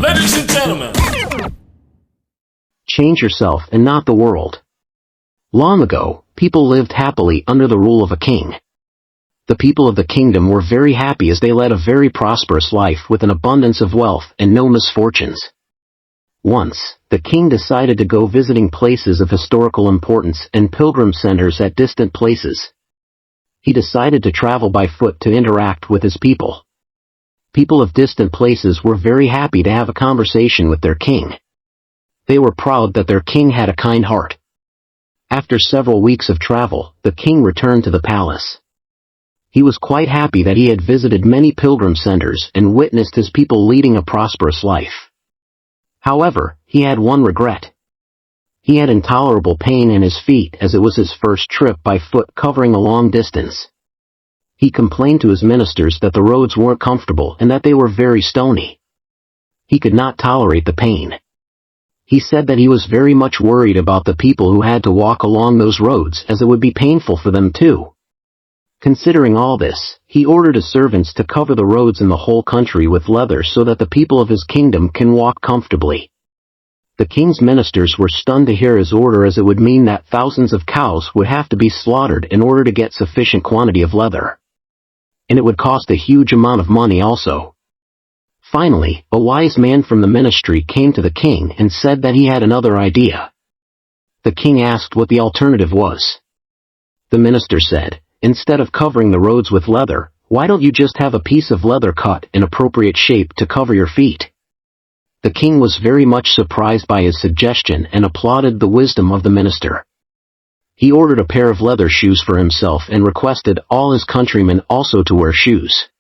Ladies and gentlemen. Change yourself and not the world. Long ago, people lived happily under the rule of a king. The people of the kingdom were very happy as they led a very prosperous life with an abundance of wealth and no misfortunes. Once, the king decided to go visiting places of historical importance and pilgrim centers at distant places. He decided to travel by foot to interact with his people. People of distant places were very happy to have a conversation with their king. They were proud that their king had a kind heart. After several weeks of travel, the king returned to the palace. He was quite happy that he had visited many pilgrim centers and witnessed his people leading a prosperous life. However, he had one regret. He had intolerable pain in his feet as it was his first trip by foot covering a long distance. He complained to his ministers that the roads weren't comfortable and that they were very stony. He could not tolerate the pain. He said that he was very much worried about the people who had to walk along those roads as it would be painful for them too. Considering all this, he ordered his servants to cover the roads in the whole country with leather so that the people of his kingdom can walk comfortably. The king's ministers were stunned to hear his order as it would mean that thousands of cows would have to be slaughtered in order to get sufficient quantity of leather. And it would cost a huge amount of money also. Finally, a wise man from the ministry came to the king and said that he had another idea. The king asked what the alternative was. The minister said, "Instead of covering the roads with leather, why don't you just have a piece of leather cut in appropriate shape to cover your feet?" The king was very much surprised by his suggestion and applauded the wisdom of the minister. He ordered a pair of leather shoes for himself and requested all his countrymen also to wear shoes.